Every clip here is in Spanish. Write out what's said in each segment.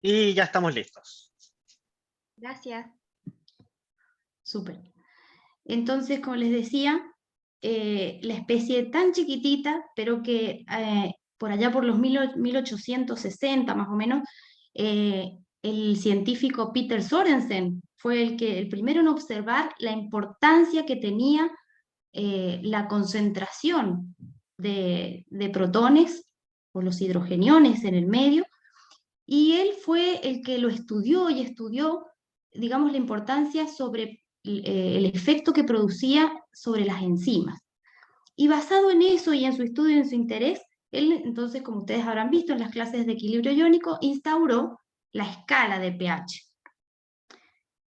Y ya estamos listos. Gracias. Súper. Entonces, como les decía, la especie tan chiquitita, pero que por allá por los 1860 más o menos, el científico Peter Sorensen fue el primero en observar la importancia que tenía la concentración de protones o los hidrogeniones en el medio, y él fue el que lo estudió y estudió, digamos, la importancia sobre el efecto que producía sobre las enzimas. Y basado en eso y en su estudio y en su interés, él entonces, como ustedes habrán visto en las clases de equilibrio iónico, instauró la escala de pH.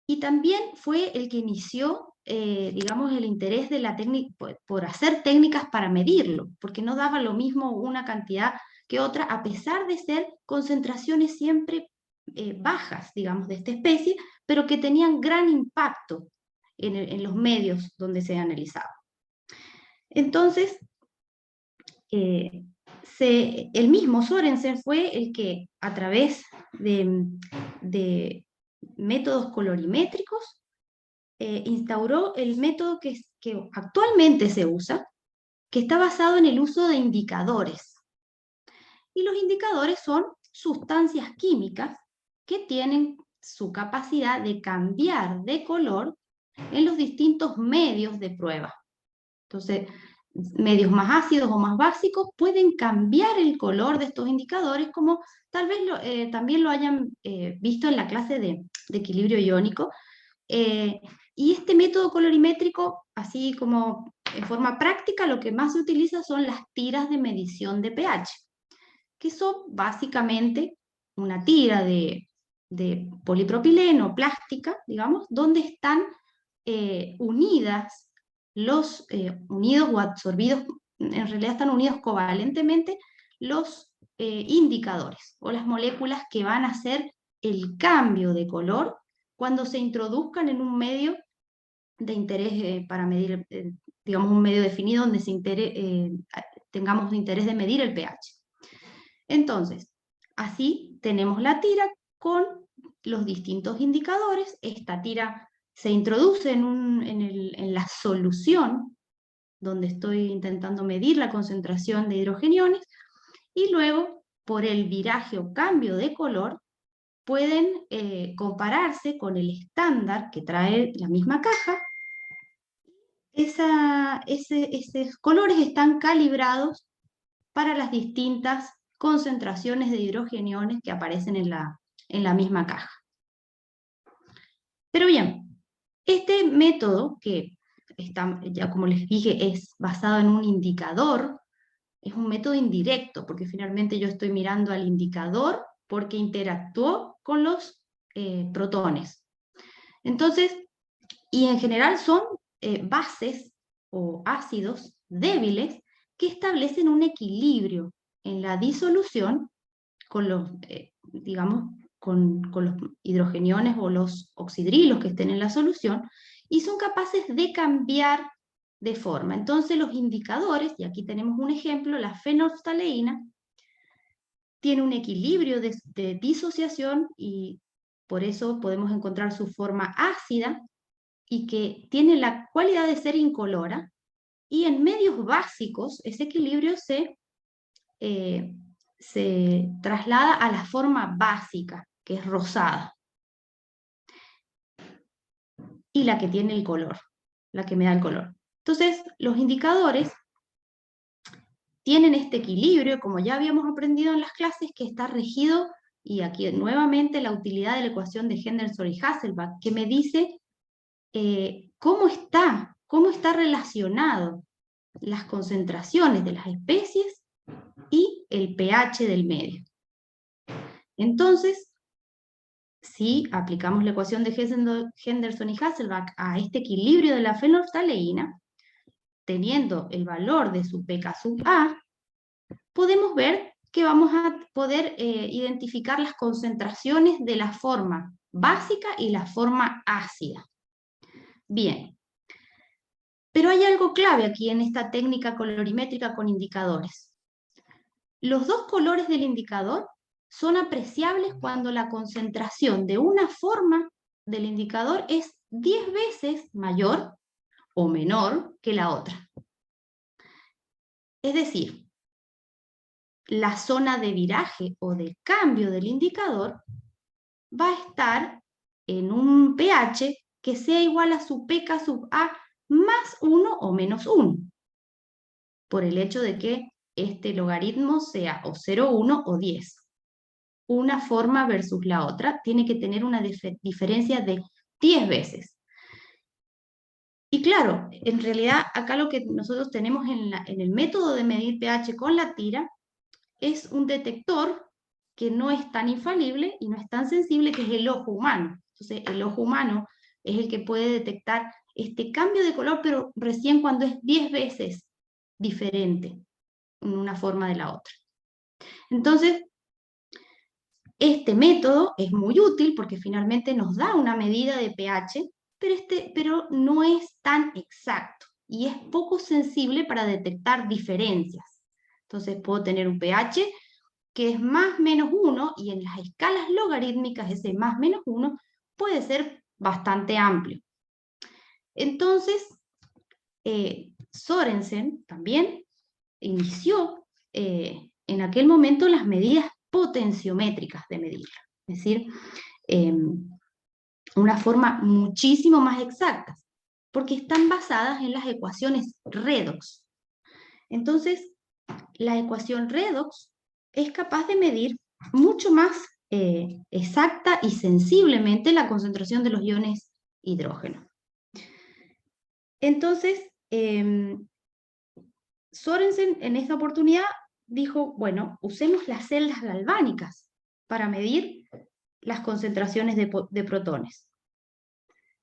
Y también fue el que inició, digamos, el interés de la técnica por hacer técnicas para medirlo, porque no daba lo mismo una cantidad que otra, a pesar de ser concentraciones siempre bajas, digamos, de esta especie, pero que tenían gran impacto en los medios donde se analizaba. Entonces, el mismo Sorensen fue el que, a través de métodos colorimétricos, instauró el método que actualmente se usa, que está basado en el uso de indicadores. Y los indicadores son sustancias químicas que tienen su capacidad de cambiar de color en los distintos medios de prueba. Entonces, medios más ácidos o más básicos pueden cambiar el color de estos indicadores, como tal vez también lo hayan visto en la clase de equilibrio iónico. Y este método colorimétrico, así como en forma práctica, lo que más se utiliza son las tiras de medición de pH, que son básicamente una tira de polipropileno plástica, digamos, donde están unidos o absorbidos, en realidad están unidos covalentemente los indicadores o las moléculas que van a hacer el cambio de color cuando se introduzcan en un medio de interés para medir, digamos, un medio definido donde tengamos interés de medir el pH. Entonces, así tenemos la tira con los distintos indicadores. Esta tira se introduce en la solución donde estoy intentando medir la concentración de hidrogeniones, y luego, por el viraje o cambio de color, pueden compararse con el estándar que trae la misma caja. Esos colores están calibrados para las distintas concentraciones de hidrogeniones que aparecen en la misma caja. Pero bien, este método, que ya como les dije, es basado en un indicador, es un método indirecto, porque finalmente yo estoy mirando al indicador porque interactuó con los protones. Entonces, y en general son bases o ácidos débiles que establecen un equilibrio en la disolución con los, digamos, con los hidrogeniones o los oxidrilos que estén en la solución, y son capaces de cambiar de forma. Entonces los indicadores, y aquí tenemos un ejemplo, la fenolftaleína, tiene un equilibrio de disociación y por eso podemos encontrar su forma ácida y que tiene la cualidad de ser incolora, y en medios básicos ese equilibrio se traslada a la forma básica, que es rosada, y la que tiene el color, la que me da el color. Entonces, los indicadores tienen este equilibrio, como ya habíamos aprendido en las clases, que está regido, y aquí nuevamente la utilidad de la ecuación de Henderson y Hasselbalch, que me dice cómo está relacionado las concentraciones de las especies y el pH del medio. Entonces, si aplicamos la ecuación de Henderson y Hasselbalch a este equilibrio de la fenolftaleína, teniendo el valor de su pK sub A, podemos ver que vamos a poder identificar las concentraciones de la forma básica y la forma ácida. Bien, pero hay algo clave aquí en esta técnica colorimétrica con indicadores. Los dos colores del indicador son apreciables cuando la concentración de una forma del indicador es 10 veces mayor o menor que la otra. Es decir, la zona de viraje o de cambio del indicador va a estar en un pH que sea igual a su pK sub A más 1 o menos 1, por el hecho de que este logaritmo sea o 0, 1 o 10. Una forma versus la otra tiene que tener una diferencia de 10 veces. Y claro, en realidad acá lo que nosotros tenemos en el método de medir pH con la tira es un detector que no es tan infalible y no es tan sensible, que es el ojo humano. Entonces el ojo humano es el que puede detectar este cambio de color, pero recién cuando es 10 veces diferente en una forma de la otra. Entonces, este método es muy útil porque finalmente nos da una medida de pH, pero no es tan exacto y es poco sensible para detectar diferencias. Entonces puedo tener un pH que es más menos 1, y en las escalas logarítmicas ese más menos 1 puede ser bastante amplio. Entonces, Sorensen también inició en aquel momento las medidas potenciométricas de medirla, es decir, una forma muchísimo más exacta, porque están basadas en las ecuaciones redox. Entonces, la ecuación redox es capaz de medir mucho más exacta y sensiblemente la concentración de los iones hidrógeno. Entonces, Sorensen en esta oportunidad dijo, bueno, usemos las celdas galvánicas para medir las concentraciones de protones.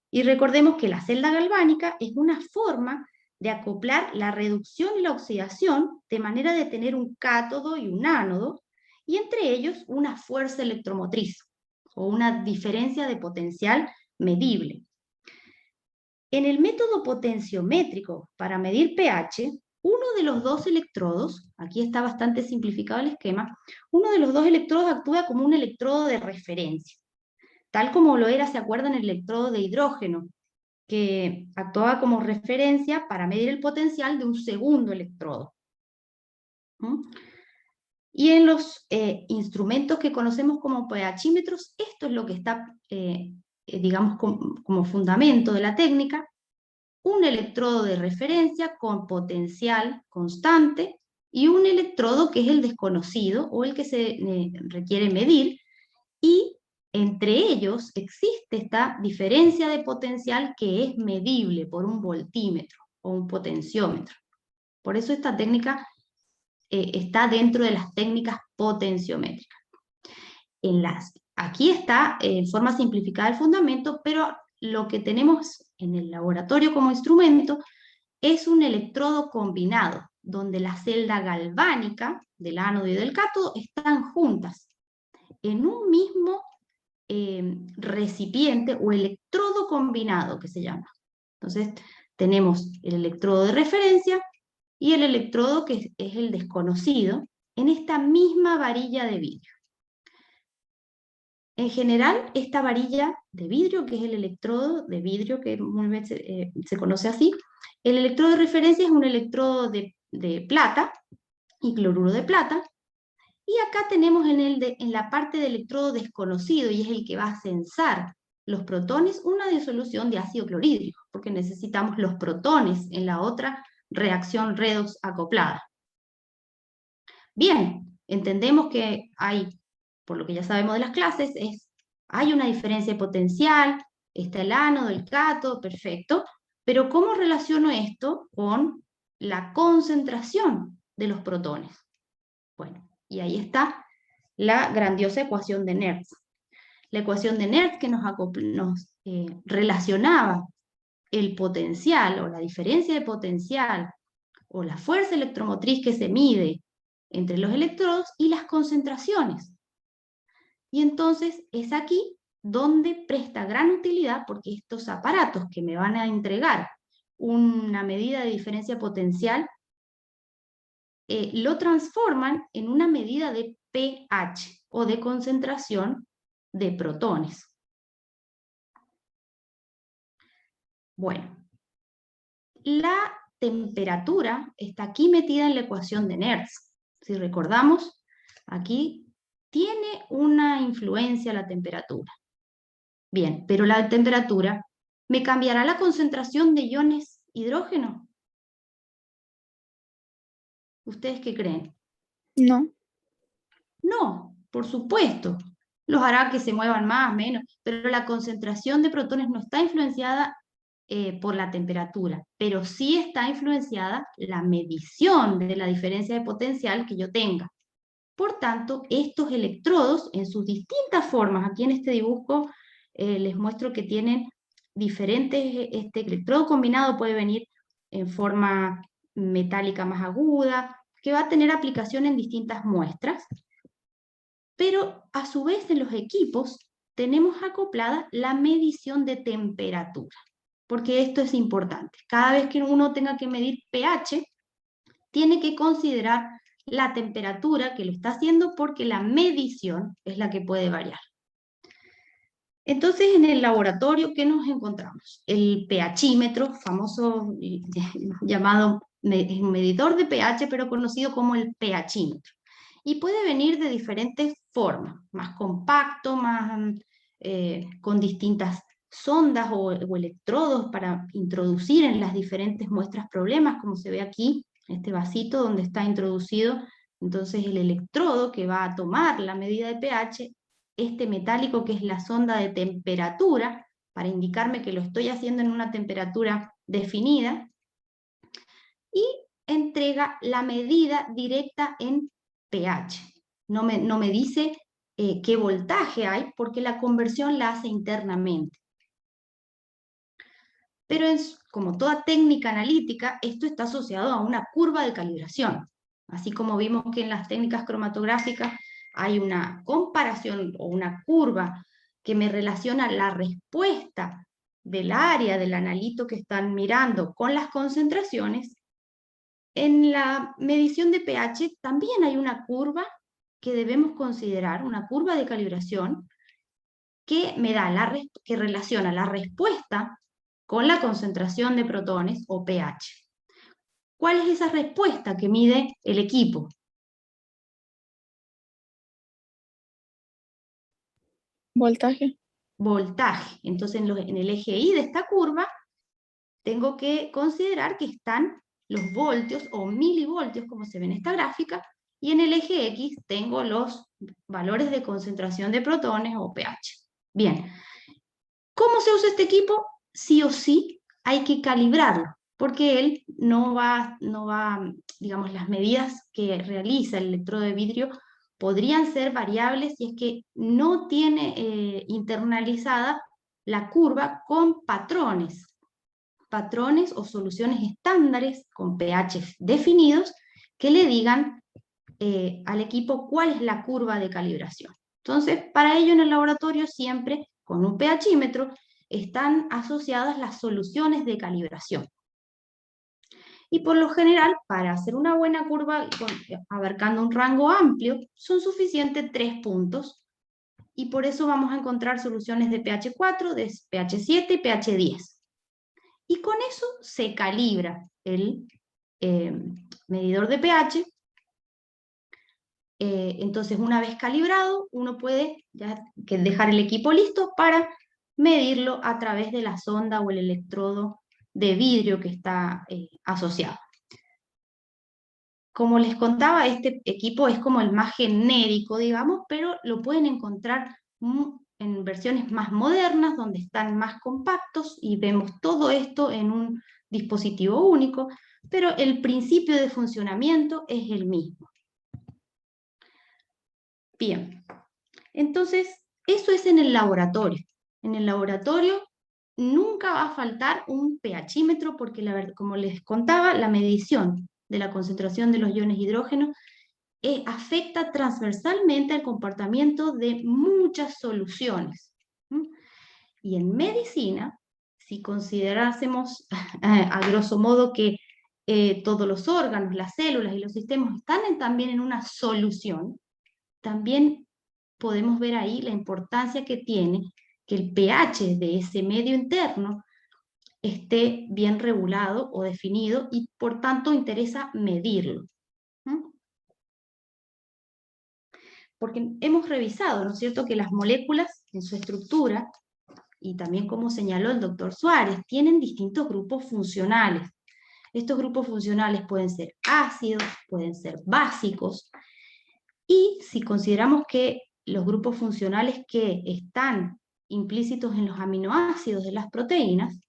Y recordemos que la celda galvánica es una forma de acoplar la reducción y la oxidación de manera de tener un cátodo y un ánodo, y entre ellos una fuerza electromotriz o una diferencia de potencial medible. En el método potenciométrico para medir pH, uno de los dos electrodos, aquí está bastante simplificado el esquema, uno de los dos electrodos actúa como un electrodo de referencia, tal como lo era, ¿se acuerdan?, el electrodo de hidrógeno, que actuaba como referencia para medir el potencial de un segundo electrodo. Y en los instrumentos que conocemos como pHímetros, esto es lo que está, digamos, como fundamento de la técnica: un electrodo de referencia con potencial constante y un electrodo que es el desconocido o el que se requiere medir, y entre ellos existe esta diferencia de potencial que es medible por un voltímetro o un potenciómetro. Por eso esta técnica está dentro de las técnicas potenciométricas. Aquí está en forma simplificada el fundamento, pero lo que tenemos en el laboratorio como instrumento es un electrodo combinado, donde la celda galvánica del ánodo y del cátodo están juntas en un mismo recipiente o electrodo combinado, que se llama. Entonces tenemos el electrodo de referencia y el electrodo que es el desconocido en esta misma varilla de vidrio. En general, esta varilla de vidrio, que es el electrodo de vidrio, que muy bien se conoce así, el electrodo de referencia es un electrodo de plata y cloruro de plata, y acá tenemos en la parte del electrodo desconocido, y es el que va a censar los protones, una disolución de ácido clorhídrico, porque necesitamos los protones en la otra reacción redox acoplada. Bien, entendemos que hay, por lo que ya sabemos de las clases, hay una diferencia de potencial, está el ánodo, el cátodo, perfecto, pero ¿cómo relaciono esto con la concentración de los protones? Bueno, y ahí está la grandiosa ecuación de Nernst. La ecuación de Nernst que nos relacionaba el potencial o la diferencia de potencial o la fuerza electromotriz que se mide entre los electrodos y las concentraciones. Y entonces es aquí donde presta gran utilidad, porque estos aparatos que me van a entregar una medida de diferencia potencial lo transforman en una medida de pH. o de concentración de protones. Bueno, la temperatura está aquí metida en la ecuación de Nernst. Si recordamos, aquí tiene una influencia la temperatura. Bien, pero la temperatura, ¿me cambiará la concentración de iones hidrógeno? ¿Ustedes qué creen? No. No, por supuesto. Los hará que se muevan más, menos, pero la concentración de protones no está influenciada por la temperatura, pero sí está influenciada la medición de la diferencia de potencial que yo tenga. Por tanto, estos electrodos, en sus distintas formas, aquí en este dibujo les muestro que tienen diferentes, este electrodo combinado puede venir en forma metálica más aguda, que va a tener aplicación en distintas muestras, pero a su vez en los equipos tenemos acoplada la medición de temperatura, porque esto es importante. Cada vez que uno tenga que medir pH, tiene que considerar la temperatura que lo está haciendo porque la medición es la que puede variar. Entonces, en el laboratorio, ¿qué nos encontramos? El pHímetro, famoso llamado medidor de pH, pero conocido como el pHímetro. Y puede venir de diferentes formas, más compacto, más con distintas sondas o electrodos para introducir en las diferentes muestras problemas, como se ve aquí, este vasito donde está introducido entonces el electrodo que va a tomar la medida de pH, este metálico que es la sonda de temperatura, para indicarme que lo estoy haciendo en una temperatura definida, y entrega la medida directa en pH. No me dice qué voltaje hay, porque la conversión la hace internamente. Pero como toda técnica analítica, esto está asociado a una curva de calibración. Así como vimos que en las técnicas cromatográficas hay una comparación o una curva que me relaciona la respuesta del área del analito que están mirando con las concentraciones, en la medición de pH también hay una curva que debemos considerar, una curva de calibración, que me da que relaciona la respuesta con la concentración de protones o pH. ¿Cuál es esa respuesta que mide el equipo? Voltaje. Voltaje. Entonces en el eje Y de esta curva tengo que considerar que están los voltios o milivoltios, como se ve en esta gráfica, y en el eje X tengo los valores de concentración de protones o pH. Bien, ¿cómo se usa este equipo? Sí o sí hay que calibrarlo, porque él no va, digamos, las medidas que realiza el electrodo de vidrio podrían ser variables si es que no tiene internalizada la curva con patrones o soluciones estándares con pH definidos que le digan al equipo cuál es la curva de calibración. Entonces, para ello en el laboratorio siempre con un pHímetro están asociadas las soluciones de calibración. Y por lo general, para hacer una buena curva abarcando un rango amplio, son suficientes 3 puntos. Y por eso vamos a encontrar soluciones de pH 4, de pH 7 y pH 10. Y con eso se calibra el medidor de pH. Entonces, una vez calibrado, uno puede ya dejar el equipo listo para medirlo a través de la sonda o el electrodo de vidrio que está asociado. Como les contaba, este equipo es como el más genérico, digamos, pero lo pueden encontrar en versiones más modernas, donde están más compactos y vemos todo esto en un dispositivo único, pero el principio de funcionamiento es el mismo. Bien, entonces eso es en el laboratorio. En el laboratorio nunca va a faltar un pHímetro porque, como les contaba, la medición de la concentración de los iones hidrógeno afecta transversalmente al comportamiento de muchas soluciones. Y en medicina, si considerásemos a grosso modo que todos los órganos, las células y los sistemas están también en una solución, también podemos ver ahí la importancia que tiene que el pH de ese medio interno esté bien regulado o definido y por tanto interesa medirlo. Porque hemos revisado, ¿no es cierto?, que las moléculas en su estructura, y también como señaló el doctor Suárez, tienen distintos grupos funcionales. Estos grupos funcionales pueden ser ácidos, pueden ser básicos, y si consideramos que los grupos funcionales que están implícitos en los aminoácidos de las proteínas,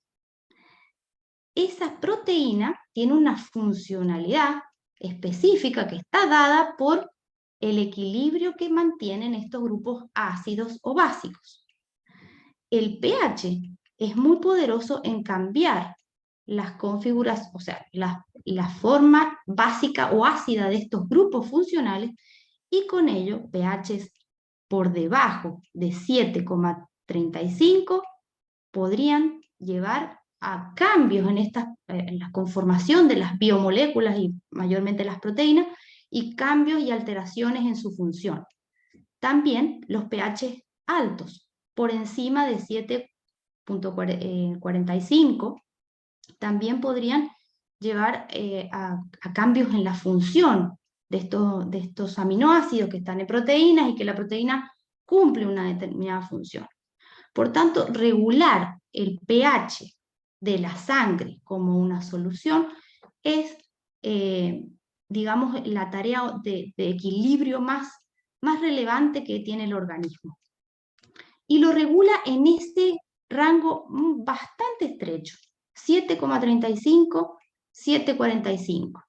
esa proteína tiene una funcionalidad específica que está dada por el equilibrio que mantienen estos grupos ácidos o básicos. El pH es muy poderoso en cambiar las configuraciones, o sea, la forma básica o ácida de estos grupos funcionales, y con ello pHs por debajo de 7,35 podrían llevar a cambios en la conformación de las biomoléculas y mayormente las proteínas, y cambios y alteraciones en su función. También los pH altos, por encima de 7,45, también podrían llevar a cambios en la función de estos aminoácidos que están en proteínas y que la proteína cumple una determinada función. Por tanto, regular el pH de la sangre como una solución es, digamos, la tarea de equilibrio más relevante que tiene el organismo. Y lo regula en ese rango bastante estrecho, 7,35, 7,45.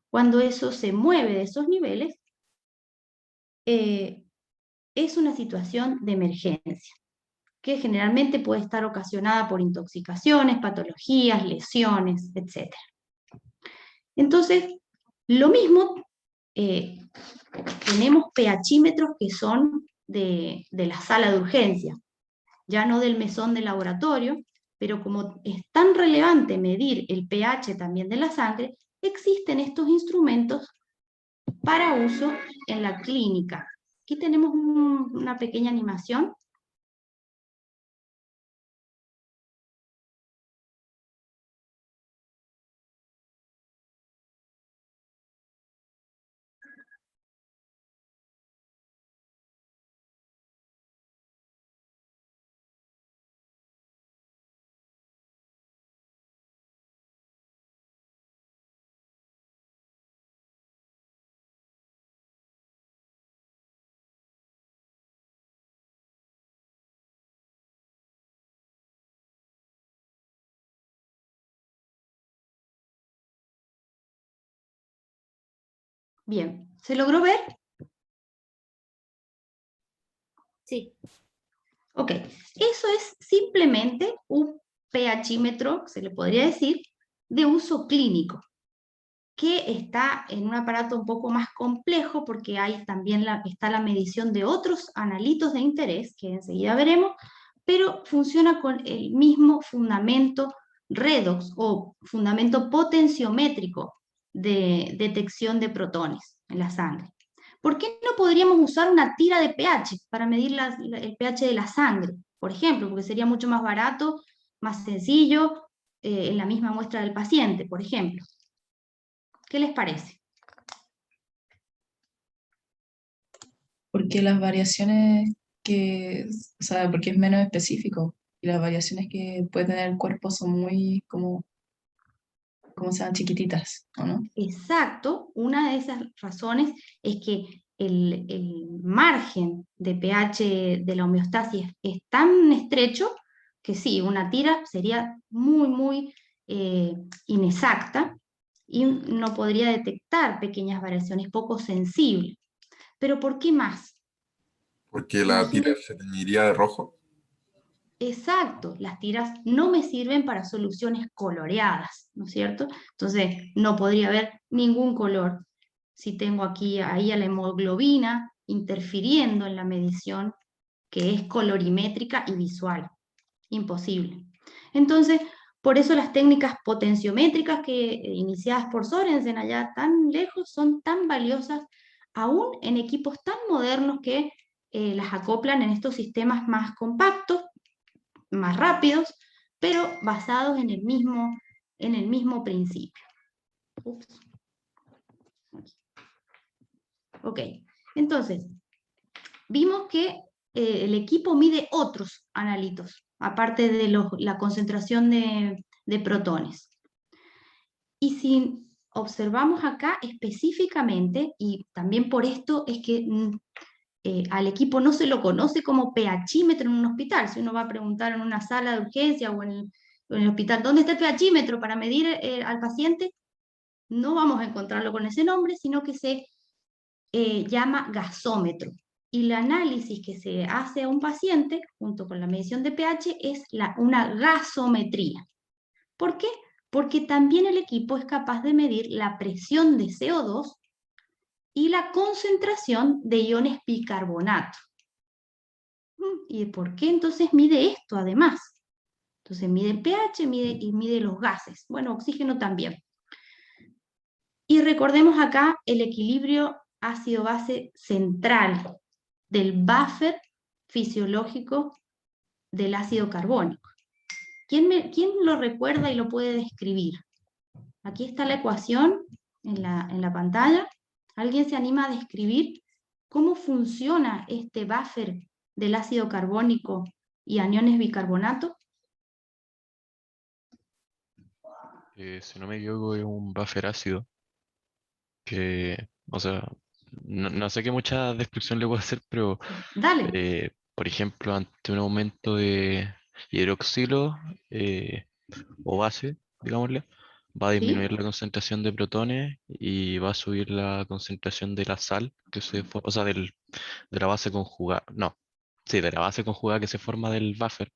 Cuando eso se mueve de esos niveles, es una situación de emergencia, que generalmente puede estar ocasionada por intoxicaciones, patologías, lesiones, etc. Entonces, lo mismo, tenemos pHímetros que son de la sala de urgencia, ya no del mesón de laboratorio, pero como es tan relevante medir el pH también de la sangre, existen estos instrumentos para uso en la clínica. Aquí tenemos una pequeña animación. Bien, ¿se logró ver? Sí. Ok, eso es simplemente un pHímetro, se le podría decir, de uso clínico, que está en un aparato un poco más complejo porque hay también está la medición de otros analitos de interés, que enseguida veremos, pero funciona con el mismo fundamento redox o fundamento potenciométrico de detección de protones en la sangre. ¿Por qué no podríamos usar una tira de pH para medir el pH de la sangre, por ejemplo? Porque sería mucho más barato, más sencillo, en la misma muestra del paciente, por ejemplo. ¿Qué les parece? Porque las variaciones o sea, porque es menos específico y las variaciones que puede tener el cuerpo son muy como sean chiquititas, ¿o no? Exacto, una de esas razones es que el margen de pH de la homeostasis es tan estrecho que sí, una tira sería muy inexacta y no podría detectar pequeñas variaciones poco sensibles. ¿Pero por qué más? Porque la tira se teñiría de rojo. Exacto, las tiras no me sirven para soluciones coloreadas, ¿no es cierto? Entonces no podría haber ningún color si tengo ahí a la hemoglobina interfiriendo en la medición que es colorimétrica y visual. Imposible. Entonces, por eso las técnicas potenciométricas iniciadas por Sorensen allá tan lejos son tan valiosas, aún en equipos tan modernos que las acoplan en estos sistemas más compactos, más rápidos, pero basados en el mismo principio. Ups. Ok, entonces, vimos que el equipo mide otros analitos, aparte de la concentración de protones. Y si observamos acá específicamente, y también por esto es que al equipo no se lo conoce como pHímetro en un hospital. Si uno va a preguntar en una sala de urgencia o en el hospital, ¿dónde está el pHímetro para medir al paciente? No vamos a encontrarlo con ese nombre, sino que se llama gasómetro. Y el análisis que se hace a un paciente, junto con la medición de pH, es una gasometría. ¿Por qué? Porque también el equipo es capaz de medir la presión de CO2 y la concentración de iones bicarbonato. ¿Y por qué entonces mide esto además? Entonces mide el pH y mide los gases. Bueno, oxígeno también. Y recordemos acá el equilibrio ácido-base central del buffer fisiológico del ácido carbónico. ¿Quién lo recuerda y lo puede describir? Aquí está la ecuación en la pantalla. ¿Alguien se anima a describir cómo funciona este buffer del ácido carbónico y aniones bicarbonato? Si no me equivoco, es un buffer ácido que, o sea, no sé qué mucha descripción le puedo hacer, pero Dale. por ejemplo, ante un aumento de hidroxilo o base, digámosle, va a disminuir ¿Sí? la concentración de protones y va a subir la concentración de la sal, o sea, de la base conjugada, no, sí, de la base conjugada que se forma del buffer.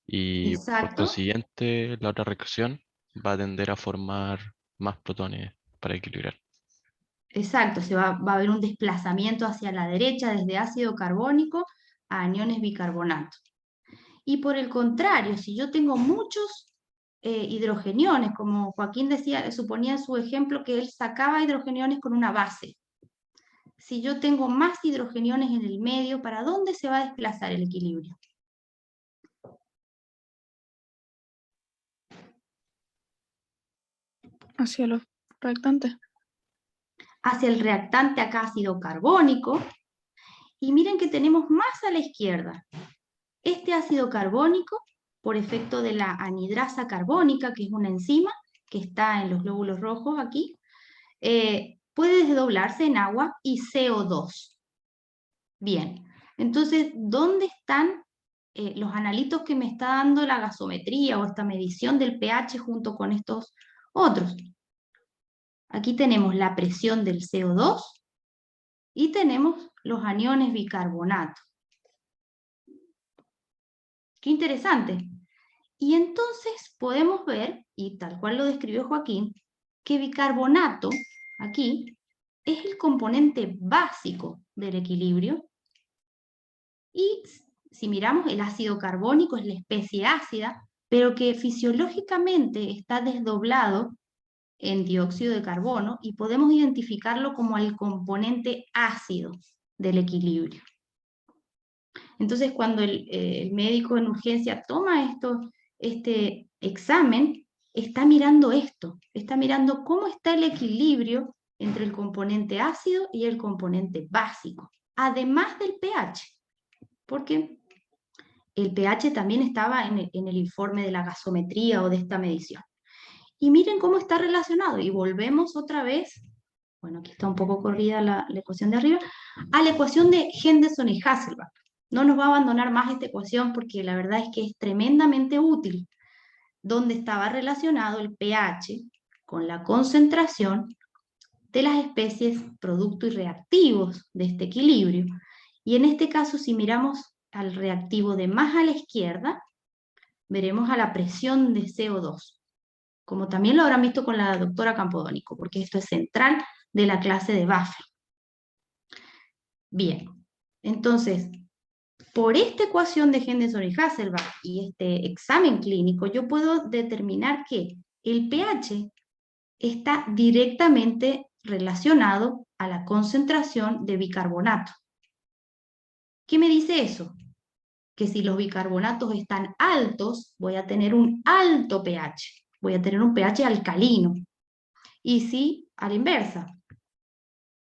Y por Exacto. consiguiente, la otra reacción va a tender a formar más protones para equilibrar. Exacto, va a haber un desplazamiento hacia la derecha desde ácido carbónico a aniones bicarbonato. Y por el contrario, si yo tengo muchos hidrogeniones, como Joaquín decía, suponía en su ejemplo que él sacaba hidrogeniones con una base. Si yo tengo más hidrogeniones en el medio, ¿para dónde se va a desplazar el equilibrio? Hacia los reactantes. Hacia el reactante acá ácido carbónico. Y miren que tenemos más a la izquierda. Este ácido carbónico, por efecto de la anhidrasa carbónica, que es una enzima que está en los glóbulos rojos aquí, puede desdoblarse en agua y CO2. Bien, entonces, ¿dónde están los analitos que me está dando la gasometría o esta medición del pH junto con estos otros? Aquí tenemos la presión del CO2 y tenemos los aniones bicarbonato. Qué interesante. Y entonces podemos ver, y tal cual lo describió Joaquín, que bicarbonato, aquí, es el componente básico del equilibrio. Y si miramos, el ácido carbónico es la especie ácida, pero que fisiológicamente está desdoblado en dióxido de carbono y podemos identificarlo como el componente ácido del equilibrio. Entonces, cuando el médico en urgencia toma este examen, está mirando esto, está mirando cómo está el equilibrio entre el componente ácido y el componente básico, además del pH, porque el pH también estaba en el informe de la gasometría o de esta medición. Y miren cómo está relacionado, y volvemos otra vez, bueno, aquí está un poco corrida la ecuación de arriba, a la ecuación de Henderson y Hasselbalch. No nos va a abandonar más esta ecuación porque la verdad es que es tremendamente útil, donde estaba relacionado el pH con la concentración de las especies producto y reactivos de este equilibrio. Y en este caso, si miramos al reactivo de más a la izquierda, veremos a la presión de CO2, como también lo habrán visto con la doctora Campodónico, porque esto es central de la clase de buffer. Bien, entonces, por esta ecuación de Henderson y Hasselbalch y este examen clínico, yo puedo determinar que el pH está directamente relacionado a la concentración de bicarbonato. ¿Qué me dice eso? Que si los bicarbonatos están altos, voy a tener un alto pH, voy a tener un pH alcalino. Y si, a la inversa,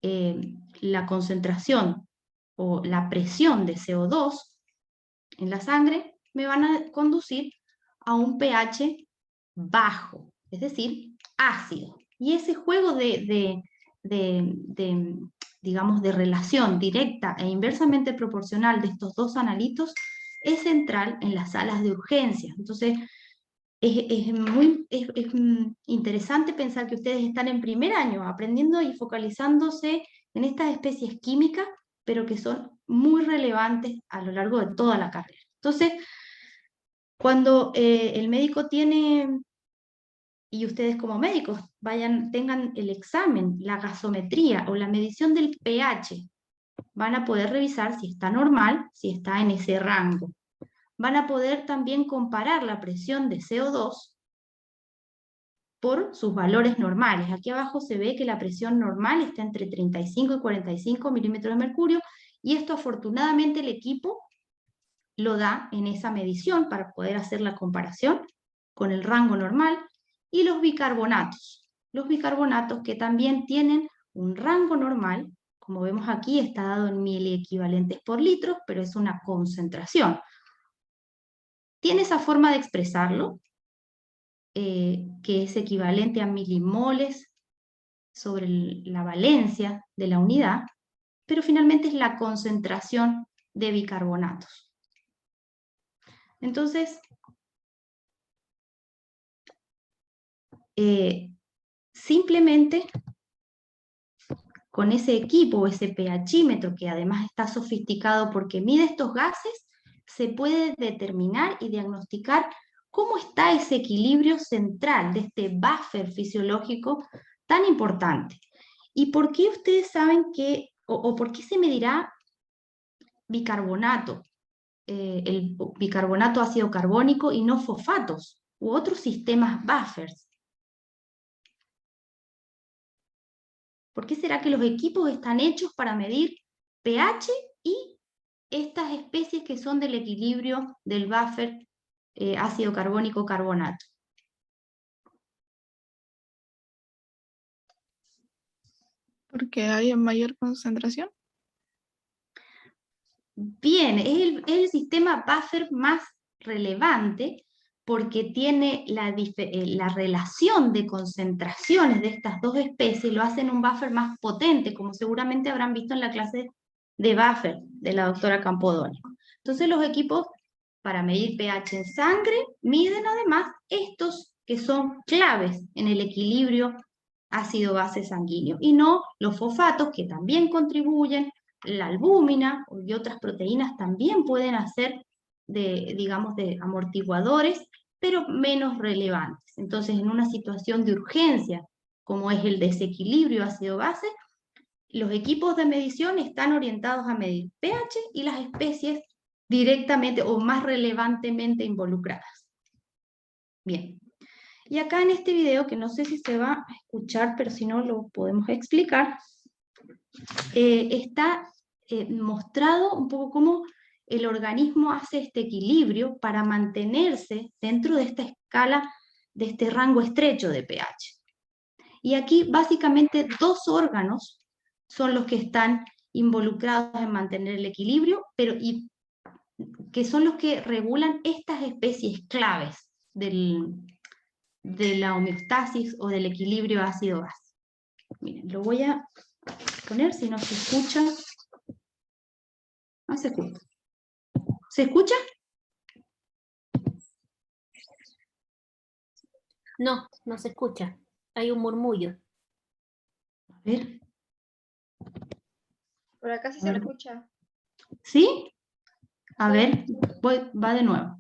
la concentración o la presión de CO2 en la sangre me van a conducir a un pH bajo, es decir, ácido. Y ese juego digamos, de relación directa e inversamente proporcional de estos dos analitos es central en las salas de urgencia. Entonces, es interesante pensar que ustedes están en primer año aprendiendo y focalizándose en estas especies químicas, pero que son muy relevantes a lo largo de toda la carrera. Entonces, cuando el médico tiene, y ustedes como médicos tengan el examen, la gasometría o la medición del pH, van a poder revisar si está normal, si está en ese rango. Van a poder también comparar la presión de CO2 por sus valores normales. Aquí abajo se ve que la presión normal está entre 35 y 45 milímetros de mercurio, y esto afortunadamente el equipo lo da en esa medición para poder hacer la comparación con el rango normal. Y los bicarbonatos que también tienen un rango normal, como vemos aquí está dado en miliequivalentes por litro, pero es una concentración. Tiene esa forma de expresarlo, que es equivalente a milimoles sobre la valencia de la unidad, pero finalmente es la concentración de bicarbonatos. Entonces, simplemente con ese equipo, ese pHímetro, que además está sofisticado porque mide estos gases, se puede determinar y diagnosticar cómo está ese equilibrio central de este buffer fisiológico tan importante. ¿Y por qué ustedes saben que, o por qué se medirá bicarbonato, el bicarbonato ácido carbónico y no fosfatos u otros sistemas buffers? ¿Por qué será que los equipos están hechos para medir pH y estas especies que son del equilibrio del buffer ácido carbónico-carbonato? Porque hay en mayor concentración. Bien, es el sistema buffer más relevante porque tiene la relación de concentraciones de estas dos especies, lo hacen un buffer más potente, como seguramente habrán visto en la clase de buffer de la doctora Campodónico. Entonces los equipos para medir pH en sangre miden además estos que son claves en el equilibrio ácido-base sanguíneo, y no los fosfatos, que también contribuyen. La albúmina y otras proteínas también pueden hacer digamos, de amortiguadores, pero menos relevantes. Entonces, en una situación de urgencia, como es el desequilibrio ácido-base, los equipos de medición están orientados a medir pH y las especies directamente o más relevantemente involucradas. Bien. Y acá en este video, que no sé si se va a escuchar, pero si no lo podemos explicar, está mostrado un poco cómo el organismo hace este equilibrio para mantenerse dentro de esta escala, de este rango estrecho de pH. Y aquí básicamente dos órganos son los que están involucrados en mantener el equilibrio, pero que son los que regulan estas especies claves de la homeostasis o del equilibrio ácido-base. Miren, lo voy a poner si no se escucha. No se escucha. ¿Se escucha? No, no se escucha. Hay un murmullo. A ver. Por acá sí se escucha. ¿Sí? A ver, va de nuevo.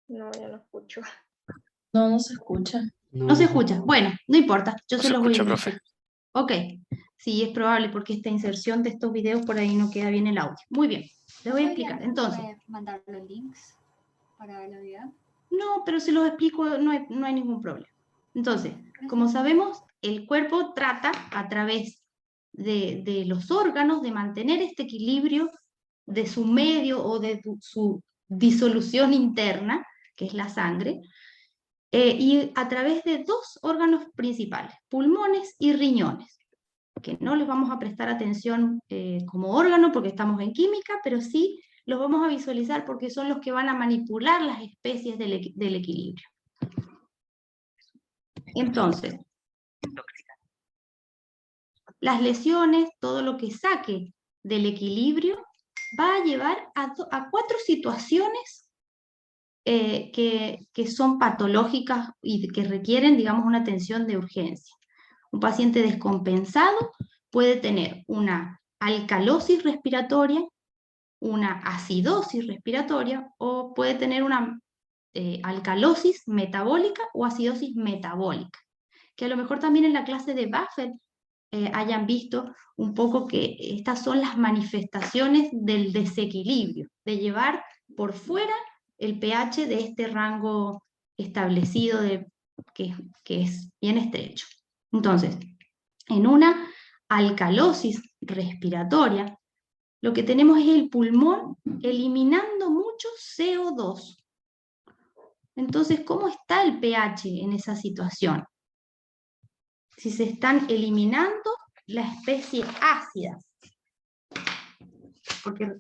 No, ya no escucho. No, no se escucha. No se escucha. Bueno, no importa. Yo No se se los voy a escucha, decir. profe. Ok. Sí, es probable porque esta inserción de estos videos por ahí no queda bien el audio. Muy bien, les voy a explicar. Entonces, ¿Puede mandar los links para la unidad? no, pero si los explico no hay ningún problema. Entonces, como sabemos, el cuerpo trata a través de los órganos de mantener este equilibrio de su medio o de su disolución interna, que es la sangre, y a través de dos órganos principales, pulmones y riñones, que no les vamos a prestar atención como órgano porque estamos en química, pero sí los vamos a visualizar porque son los que van a manipular las especies del equilibrio. Entonces, las lesiones, todo lo que saque del equilibrio, va a llevar a 4 situaciones que son patológicas y que requieren, digamos, una atención de urgencia. Un paciente descompensado puede tener una alcalosis respiratoria, una acidosis respiratoria, o puede tener una alcalosis metabólica o acidosis metabólica, que a lo mejor también en la clase de Buffett hayan visto un poco que estas son las manifestaciones del desequilibrio, de llevar por fuera el pH de este rango establecido que es bien estrecho. Entonces, en una alcalosis respiratoria, lo que tenemos es el pulmón eliminando mucho CO2. Entonces, ¿cómo está el pH en esa situación? Si se están eliminando la especie ácida, porque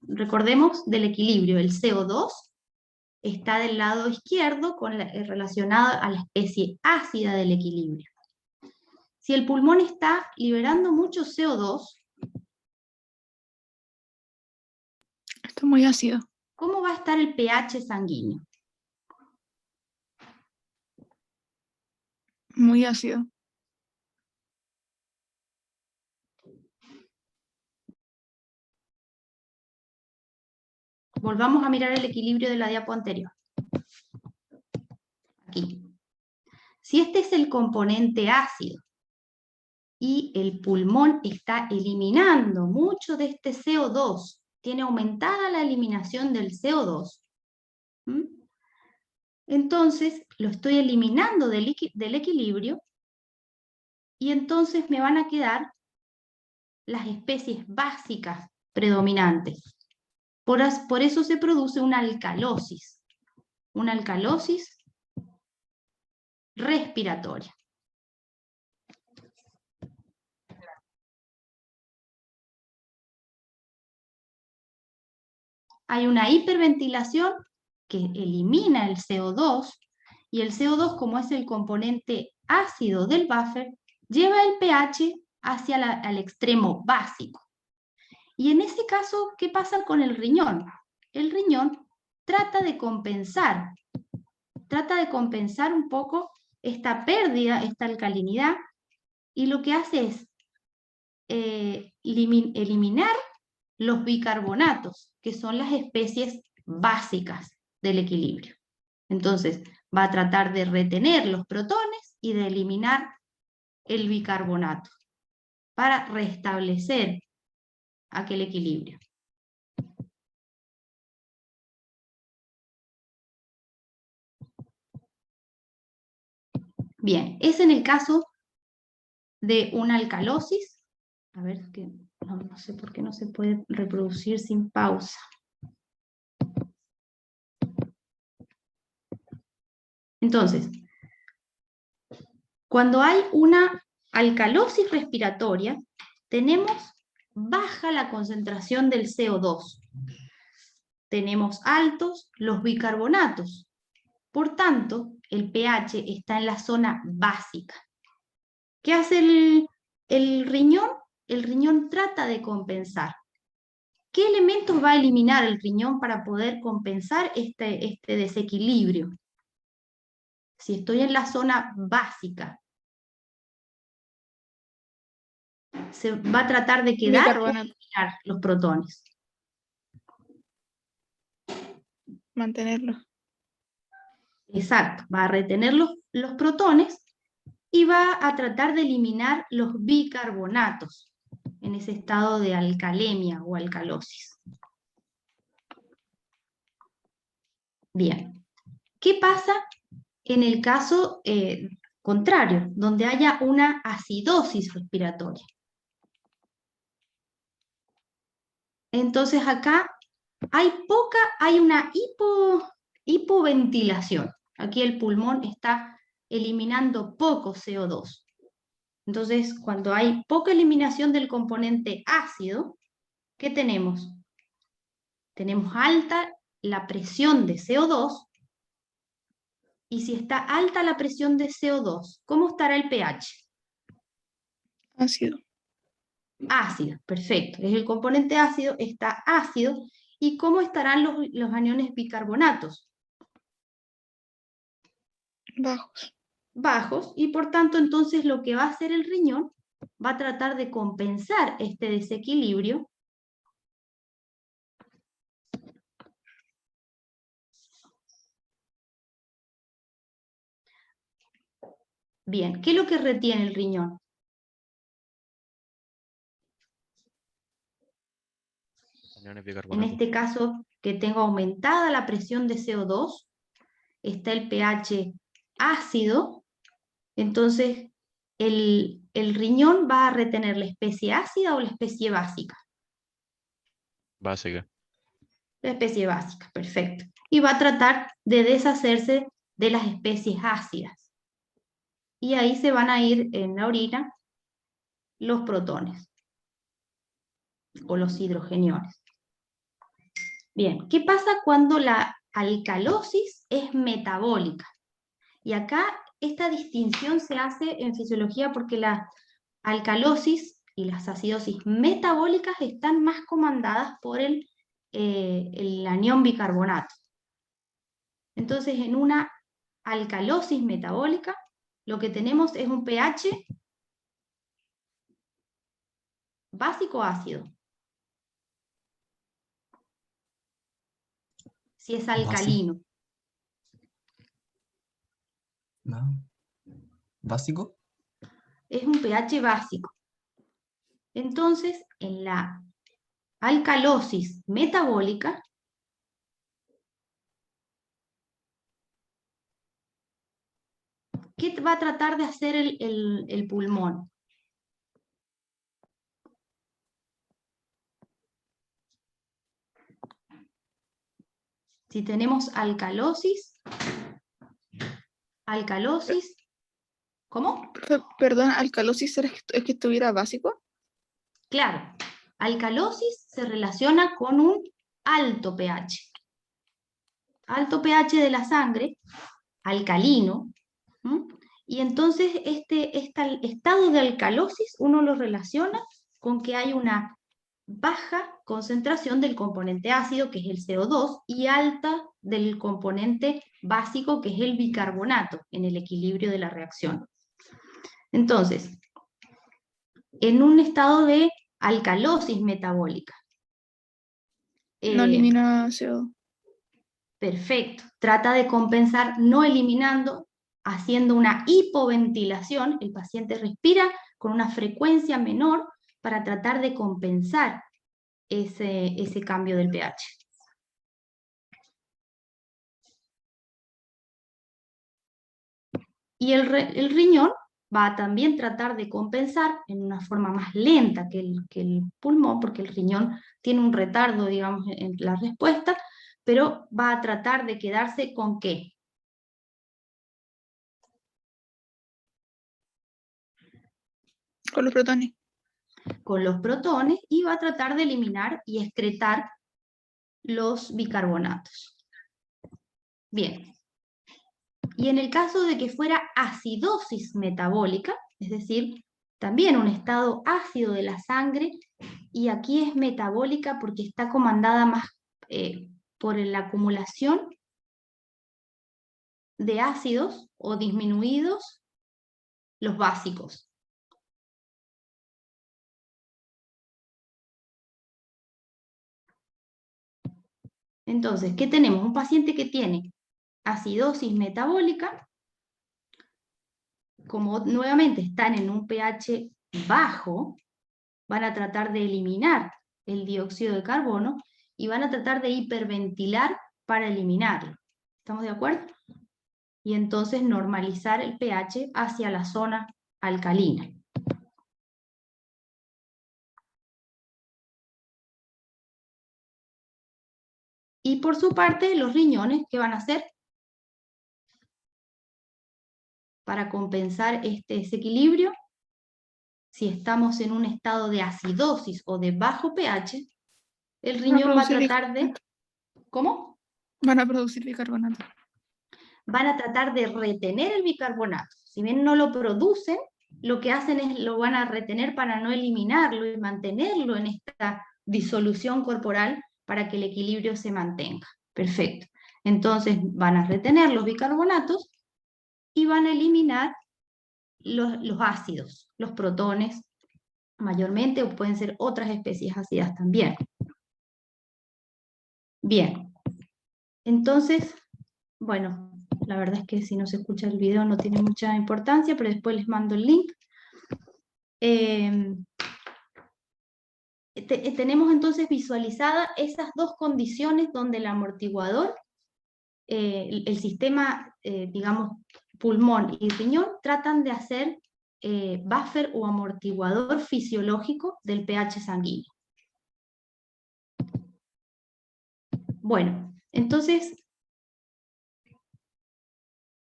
recordemos del equilibrio, el CO2 está del lado izquierdo relacionado a la especie ácida del equilibrio. Si el pulmón está liberando mucho CO2, Está muy ácido. ¿cómo va a estar el pH sanguíneo? Muy ácido. Volvamos a mirar el equilibrio de la diapo anterior. Aquí. Si este es el componente ácido y el pulmón está eliminando mucho de este CO2, tiene aumentada la eliminación del CO2, entonces lo estoy eliminando del equilibrio y entonces me van a quedar las especies básicas predominantes. Por eso se produce una alcalosis respiratoria. Hay una hiperventilación que elimina el CO2, y el CO2, como es el componente ácido del buffer, lleva el pH hacia al extremo básico. Y en ese caso, ¿qué pasa con el riñón? El riñón trata de compensar un poco esta pérdida, esta alcalinidad, y lo que hace es eliminar los bicarbonatos, que son las especies básicas del equilibrio. Entonces, va a tratar de retener los protones y de eliminar el bicarbonato para restablecer aquel equilibrio. Bien, es en el caso de una alcalosis. A ver, que no sé por qué no se puede reproducir sin pausa. Entonces, cuando hay una alcalosis respiratoria, tenemos baja la concentración del CO2. Tenemos altos los bicarbonatos. Por tanto, el pH está en la zona básica. ¿Qué hace el riñón? El riñón trata de compensar. ¿Qué elementos va a eliminar el riñón para poder compensar este desequilibrio? Si estoy en la zona básica, se va a tratar de quedar Bicarbonato. eliminar los protones. Mantenerlo. Exacto, va a retener los protones y va a tratar de eliminar los bicarbonatos en ese estado de alcalemia o alcalosis. Bien, ¿qué pasa en el caso contrario, donde haya una acidosis respiratoria? Entonces acá hay una hipoventilación. Aquí el pulmón está eliminando poco CO2. Entonces, cuando hay poca eliminación del componente ácido, ¿qué tenemos? Tenemos alta la presión de CO2, y si está alta la presión de CO2, ¿cómo estará el pH? Ácido. Ácido, perfecto. Es el componente ácido, está ácido. ¿Y cómo estarán los aniones bicarbonatos? Bajos. Bajos, y por tanto entonces lo que va a hacer el riñón va a tratar de compensar este desequilibrio bien. ¿Qué es lo que retiene el riñón? Aniones En bicarbonato. este caso, que tengo aumentada la presión de CO2, está el pH ácido, entonces el riñón va a retener la especie ácida o la especie básica. Básica. La especie básica, perfecto. Y va a tratar de deshacerse de las especies ácidas. Y ahí se van a ir en la orina los protones o los hidrogeniones. Bien, ¿qué pasa cuando la alcalosis es metabólica? Y acá esta distinción se hace en fisiología porque la alcalosis y las acidosis metabólicas están más comandadas por el anión bicarbonato. Entonces, en una alcalosis metabólica, lo que tenemos es un pH básico ácido. Si es alcalino. ¿Básico? Es un pH básico. Entonces, en la alcalosis metabólica, ¿qué va a tratar de hacer el pulmón? Si tenemos alcalosis, ¿cómo? Perdón, alcalosis es que estuviera básico. Claro, alcalosis se relaciona con un alto pH. Alto pH de la sangre, alcalino, ¿m? Y entonces este estado de alcalosis uno lo relaciona con que hay una baja concentración del componente ácido, que es el CO2, y alta del componente básico, que es el bicarbonato, en el equilibrio de la reacción. Entonces, en un estado de alcalosis metabólica. No elimina CO2. Perfecto. Trata de compensar no eliminando, haciendo una hipoventilación. El paciente respira con una frecuencia menor para tratar de compensar ese cambio del pH. Y el riñón va a también tratar de compensar en una forma más lenta que el pulmón, porque el riñón tiene un retardo, digamos, en la respuesta, pero va a tratar de quedarse con ¿qué? Con los protones. Con los protones, y va a tratar de eliminar y excretar los bicarbonatos. Bien. Y en el caso de que fuera acidosis metabólica, es decir, también un estado ácido de la sangre, y aquí es metabólica porque está comandada más por la acumulación de ácidos o disminuidos los básicos. Entonces, ¿qué tenemos? Un paciente que tiene acidosis metabólica como nuevamente están en un pH bajo, van a tratar de eliminar el dióxido de carbono y van a tratar de hiperventilar para eliminarlo. ¿Estamos de acuerdo? Y entonces normalizar el pH hacia la zona alcalina. Y por su parte, los riñones, ¿qué van a hacer? Para compensar este desequilibrio, si estamos en un estado de acidosis o de bajo pH, el riñón va a tratar de... ¿Cómo? Van a producir bicarbonato. Van a tratar de retener el bicarbonato. Si bien no lo producen, lo que hacen es lo van a retener para no eliminarlo y mantenerlo en esta disolución corporal para que el equilibrio se mantenga. Perfecto. Entonces van a retener los bicarbonatos y van a eliminar los ácidos, los protones mayormente, o pueden ser otras especies ácidas también. Bien. Entonces, bueno, la verdad es que si no se escucha el video no tiene mucha importancia, pero después les mando el link. Tenemos entonces visualizadas esas dos condiciones donde el amortiguador, el sistema, digamos, pulmón y riñón, tratan de hacer buffer o amortiguador fisiológico del pH sanguíneo. Bueno, entonces,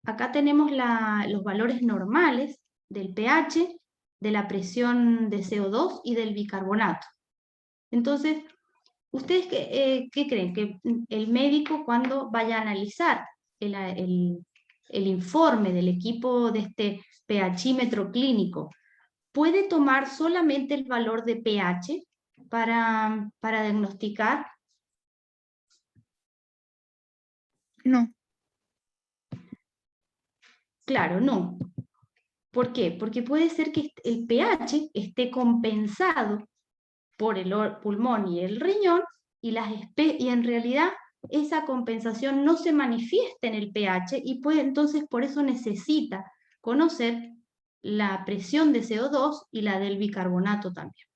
acá tenemos los valores normales del pH, de la presión de CO2 y del bicarbonato. Entonces, ¿ustedes qué creen? Que el médico, cuando vaya a analizar el informe del equipo de este pHímetro clínico, ¿puede tomar solamente el valor de pH para diagnosticar? No. Claro, no. ¿Por qué? Porque puede ser que el pH esté compensado por el pulmón y el riñón, y en realidad esa compensación no se manifiesta en el pH, y entonces por eso necesita conocer la presión de CO2 y la del bicarbonato también.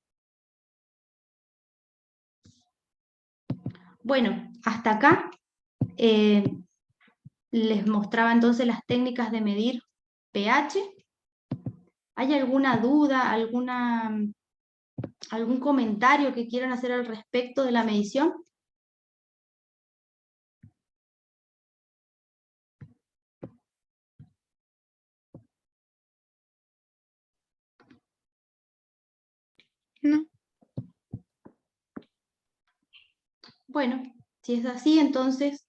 Bueno, hasta acá les mostraba entonces las técnicas de medir pH. ¿Hay alguna duda, algún comentario que quieran hacer al respecto de la medición? No. Bueno, si es así, entonces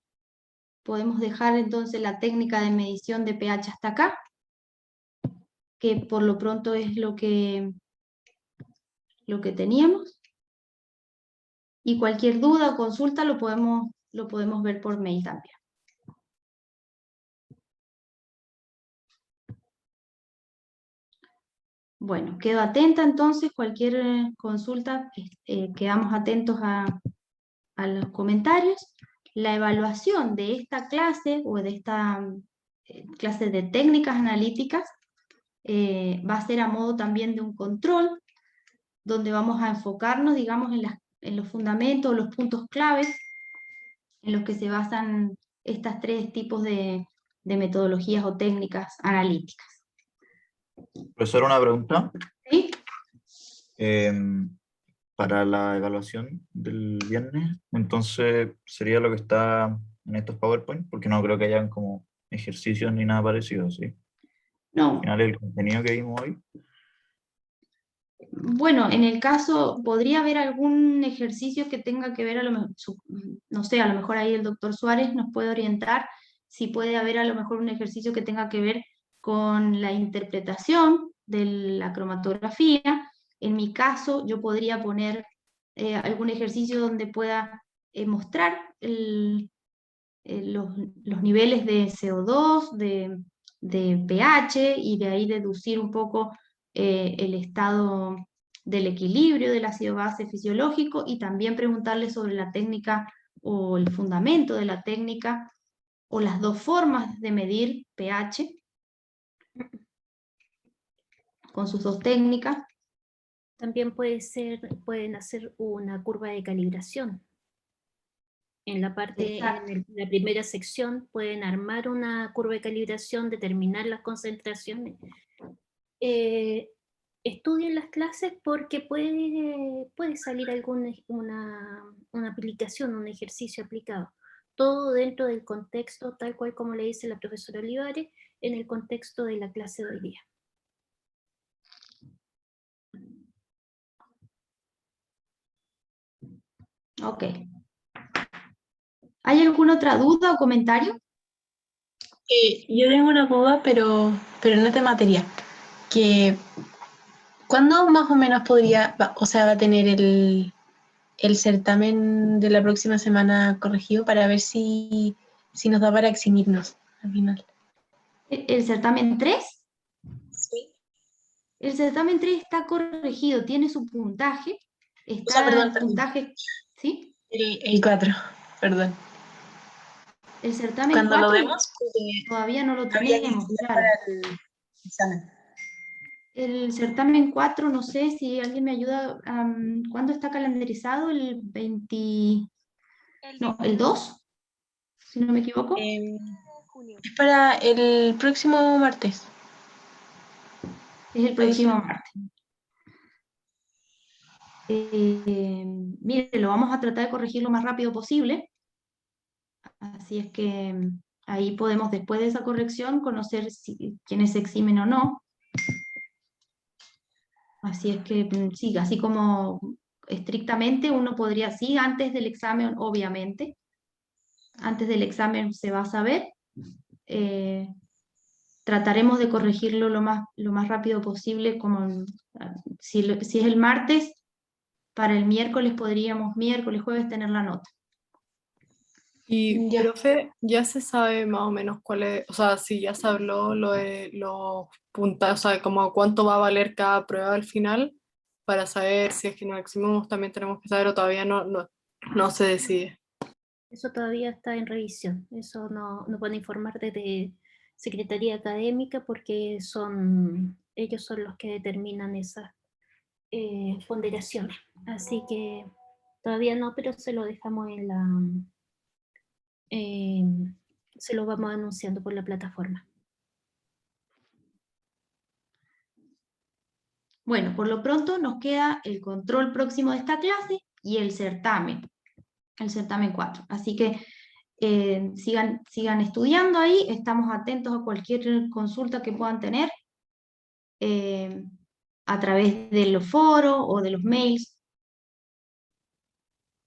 podemos dejar entonces la técnica de medición de pH hasta acá, que por lo pronto es lo que teníamos. Y cualquier duda o consulta lo podemos ver por mail también. Bueno, quedo atenta entonces, cualquier consulta, quedamos atentos a los comentarios. La evaluación de esta clase o de esta clase de técnicas analíticas va a ser a modo también de un control, donde vamos a enfocarnos, digamos, en los fundamentos, los puntos claves en los que se basan estos tres tipos de metodologías o técnicas analíticas. Profesor, una pregunta. ¿Sí? Para la evaluación del viernes, entonces sería lo que está en estos PowerPoint, porque no creo que hayan como ejercicios ni nada parecido, ¿sí? No. Al final el contenido que vimos hoy. Bueno, en el caso, podría haber algún ejercicio que tenga que ver, no sé, a lo mejor ahí el doctor Suárez nos puede orientar, si puede haber a lo mejor un ejercicio que tenga que ver con la interpretación de la cromatografía. En mi caso, yo podría poner algún ejercicio donde pueda mostrar los niveles de CO2, de pH, y de ahí deducir un poco el estado del equilibrio del ácido base fisiológico, y también preguntarle sobre la técnica o el fundamento de la técnica o las dos formas de medir pH. con sus dos técnicas. También pueden hacer una curva de calibración. En la Exacto. la primera sección pueden armar una curva de calibración, determinar las concentraciones. Estudien las clases porque puede salir una aplicación, un ejercicio aplicado. Todo dentro del contexto, tal cual como le dice la profesora Olivares, en el contexto de la clase de hoy día. Ok. ¿Hay alguna otra duda o comentario? Yo tengo una duda, pero no es de materia. ¿Cuándo más o menos va a tener el certamen de la próxima semana corregido para ver si nos da para eximirnos al final? ¿El certamen 3? Sí. El certamen 3 está corregido, tiene su puntaje. Está perdón, el puntaje, ¿sí? El 4, perdón. El certamen Cuando 4 lo vemos, todavía no lo había que tenemos, estudiar claro. para el examen. El certamen 4, no sé si alguien me ayuda. ¿Cuándo está calendarizado? ¿El 20? No, ¿el 2? Si no me equivoco. Es para el próximo martes. Es el próximo martes. Mire, lo vamos a tratar de corregir lo más rápido posible. Así es que ahí podemos, después de esa corrección, conocer quiénes se eximen o no. Así es que sí, así como estrictamente uno podría, sí, antes del examen, obviamente. Antes del examen se va a saber. Trataremos de corregirlo lo más rápido posible, como si es el martes, para el miércoles podríamos, miércoles, jueves, tener la nota. Y, Ya. profe, ya se sabe más o menos cuál es, o sea, si ya se habló lo de los puntajes, o sea, como cuánto va a valer cada prueba al final, para saber si es que nos eximimos, también tenemos que saber, o todavía no se decide. Eso todavía está en revisión. Eso no puede informar desde Secretaría Académica porque ellos son los que determinan esas ponderaciones. Así que todavía no, pero se lo dejamos se lo vamos anunciando por la plataforma. Bueno, por lo pronto nos queda el control próximo de esta clase y el certamen 4. Así que sigan estudiando ahí, estamos atentos a cualquier consulta que puedan tener a través de los foros o de los mails.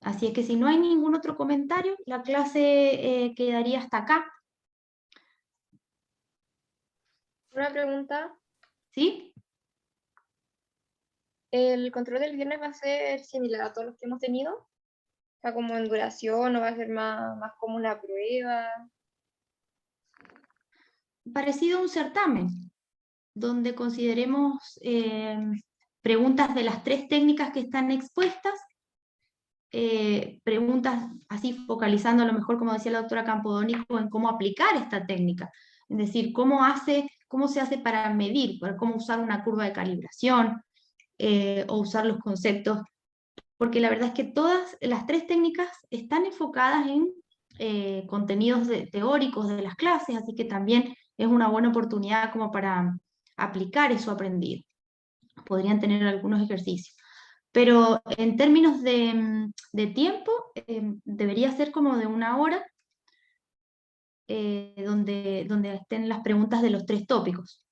Así es que si no hay ningún otro comentario, la clase quedaría hasta acá. Una pregunta. ¿Sí? ¿El control del viernes va a ser similar a todos los que hemos tenido? O sea, como en duración, o va a ser más como una prueba. Parecido a un certamen, donde consideremos preguntas de las 3 técnicas que están expuestas, preguntas así focalizando a lo mejor, como decía la doctora Campodónico, en cómo aplicar esta técnica, es decir, cómo se hace para medir, cómo usar una curva de calibración o usar los conceptos, porque la verdad es que todas las 3 técnicas están enfocadas en contenidos teóricos de las clases, así que también es una buena oportunidad como para aplicar eso aprendido. Podrían tener algunos ejercicios. Pero en términos de tiempo, debería ser como de 1 hora, donde estén las preguntas de los 3 tópicos.